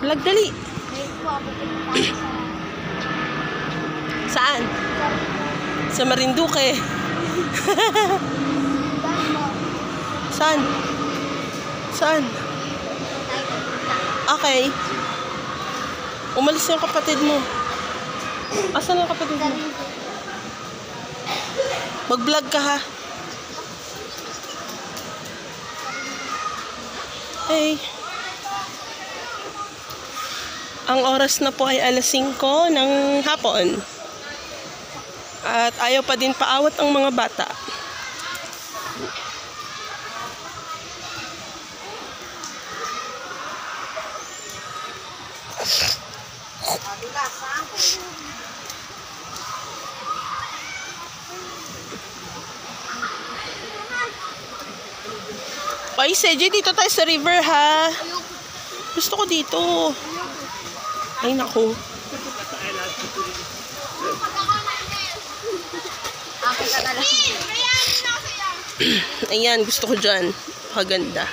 Vlog dali. Saan? Sa Marinduque. Saan? Saan? Okay. Umalis yung kapatid mo. Asan yung kapatid mo? Mag-vlog ka ha. Hey. Ang oras na po ay alas 5 ng hapon. At ayaw pa din paawat ang mga bata. Ay, Seji, dito tayo sa river ha. Gusto ko dito. Ay, naku. Ayan, gusto ko dyan. Paganda.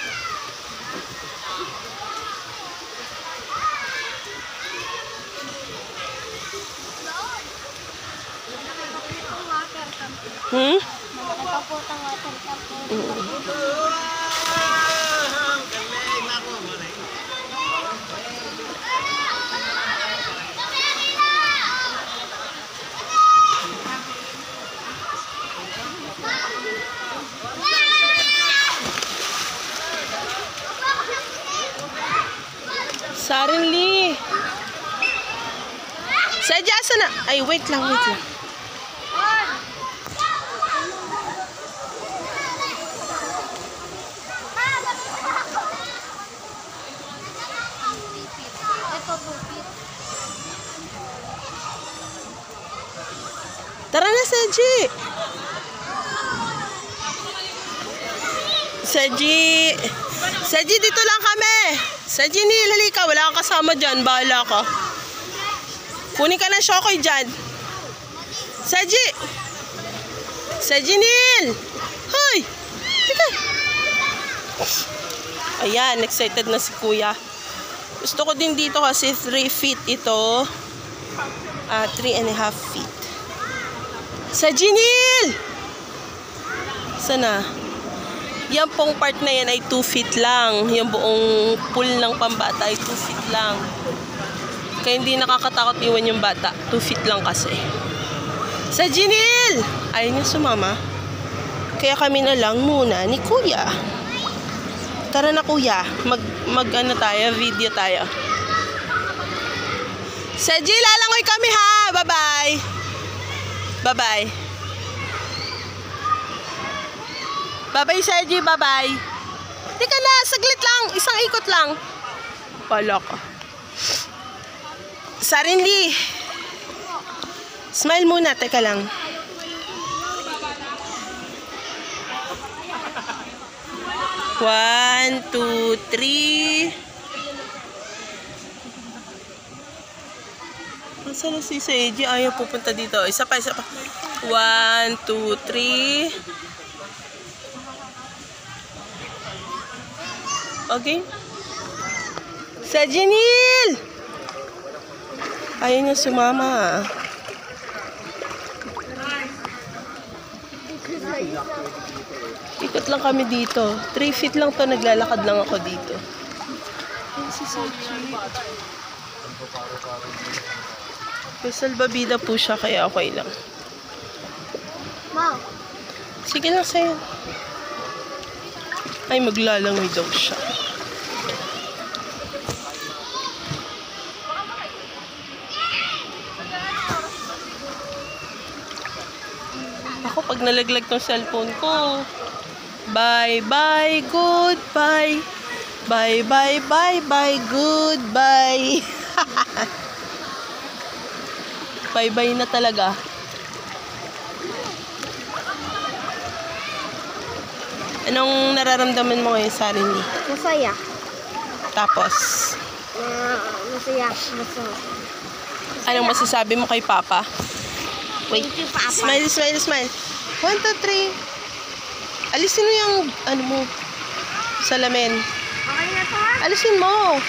Suddenly. Sadya, asa na? Ay, wait lang. Tara na, Seji. Seji, dito lang kami. Seji, halika. Wala kang kasama dyan. Bahala ka. Kunin ka ng Shokoy dyan. Seji, Nil. Hoy. Dito. Ayan, excited na si Kuya. Gusto ko din dito kasi 3 feet ito. 3.5 feet. Seji, Nil. Sana? Yan pong part na yan ay 2 feet lang. Yung buong pool ng pambata ay 2 feet lang. Kaya hindi nakakatakot iwan yung bata. 2 feet lang kasi. Sa Jinil! Ayaw niya sumama. Kaya kami na lang muna ni Kuya. Tara na, Kuya. Mag-ano tayo, video tayo. Sa Jil, lalangoy kami ha! Bye-bye! Bye-bye! Bye-bye, Sergi. Bye-bye. Teka na, saglit lang. Isang ikot lang. Pala ka. Sarinli. Smile muna. Teka lang. One, two, three. Masa na si Sergi? Ayaw pupunta dito. Isa pa. 1, 2, 3. Okay. Sa Jinil! Ayaw niya sumama. Ikot lang kami dito. 3 feet lang to. Naglalakad lang ako dito. Ayan si Saji. May salbabida po siya kaya okay lang. Mom. Sige lang sa'yo. Ay, maglalangoy daw siya. Ako, pag nalaglag tong cellphone ko, bye-bye, goodbye. Bye-bye, bye-bye, goodbye. Bye-bye na talaga. Anong nararamdaman mo ngayon, Sarini? Masaya. Tapos? Masaya. Anong masasabi mo kay Papa? Wait. Thank you, Papa. Smile, smile, smile. 1, 2, 3. Alisin mo yung, salamin. Okay na to, ha? Alisin mo.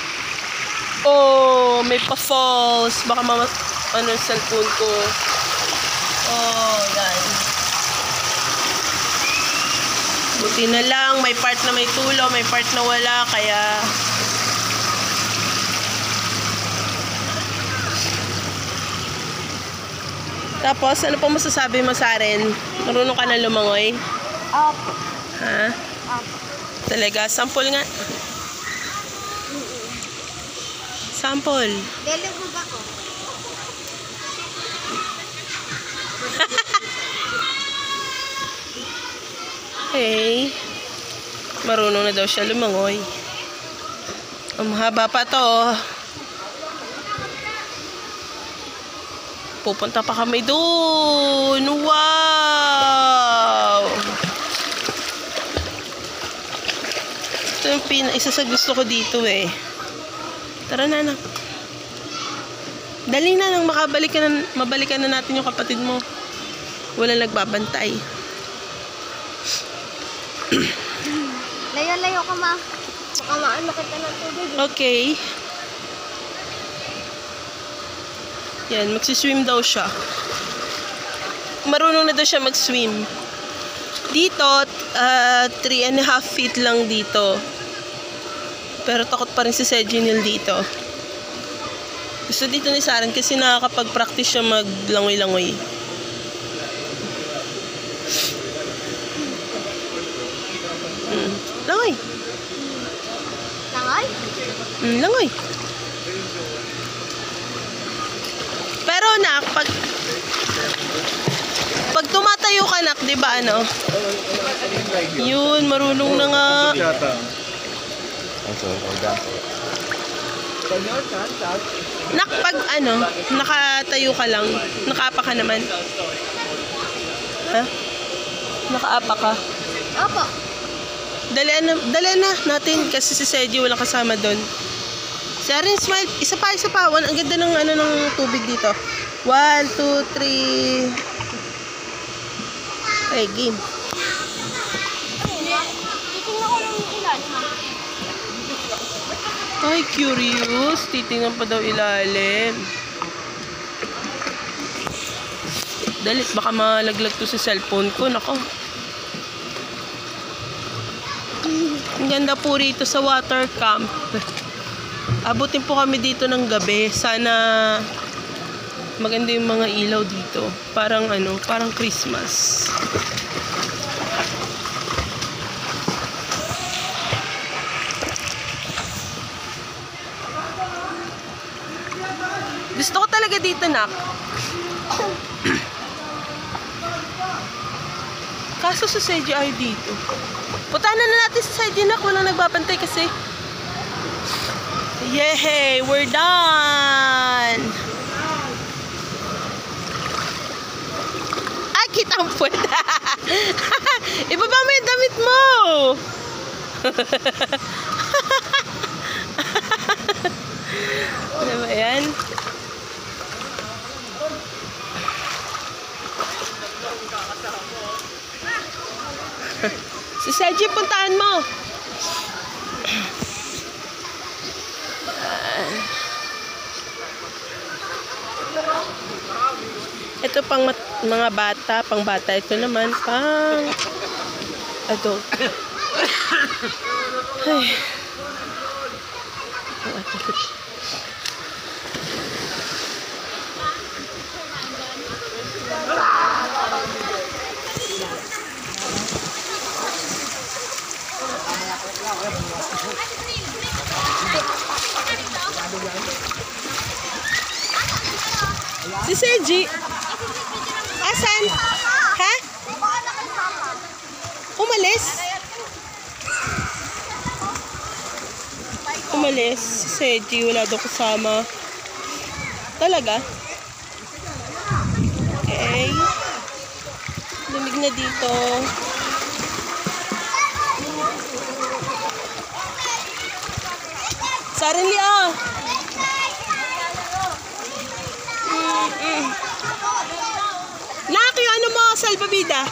Oh, may pa-falls. Baka ano yung cellphone ko. Oh, yan. Buti na lang, may part na may tulo, may part na wala, kaya... Tapos, ano pa masasabi mo sa akin? Marunong ka na lumangoy? Opo. Ha? Opo. Talaga? Sample nga. Sample. Lelubog ako. Hey. Marunong na daw siya lumangoy. Mahaba pa to. Pupunta pa kami doon. Wow! Ito yung isa sa gusto ko dito eh. Tara na anak. Dali na nang mabalikan na natin yung kapatid mo. Wala nagbabantay. Layo-layo ka, ma. Baka maano kita ng tubig. Okay. Yan, magsiswim daw siya. Marunong na daw siya mag-swim. Dito, 3.5 feet lang dito. Pero takot pa rin si Sejinil dito. Gusto dito ni Saren kasi nakakapag-practice siya maglangoy-langoy. Langoy. Langoy? Langoy. Pero nak, pag tumatayo ka nak, di ba ano? Yun, marunong na nga. Nak, pag ano, nakatayo ka lang, nakaapa ka naman. Ha? Nakaapa ka? Opo. Dali na natin kasi si Seji walang kasama doon. Saren, smile. Isa pa. Ang ganda ng ano ng tubig dito. 1, 2, 3. Okay, game. Titingnan ko lang yung ilalim. Ay, curious. Titingnan pa daw ilalim. Dalit, baka malaglag to sa cellphone ko. Nako. Ang ganda po rito sa water camp. Abutin po kami dito ng gabi. Sana maganda yung mga ilaw dito. Parang ano, parang Christmas. Gusto ko talaga dito, nak. Kaso sa CGI dito. Putanan na natin sa side nak. Walang nagbabantay kasi. Yay! We're done! Ay, kitang puwet. Ibaba mo yung damit mo! Ano ba yan? Si Seji, puntaan mo! Ito pang mga bata, pang bata. Ito naman pang adult. Ay. Si Seji. Asan? Ha? Umalis? Umalis? Si Seji, wala daw kasama. Talaga? Okay. Lumig na dito. Suddenly, Nak, yung ano mo, salbabida?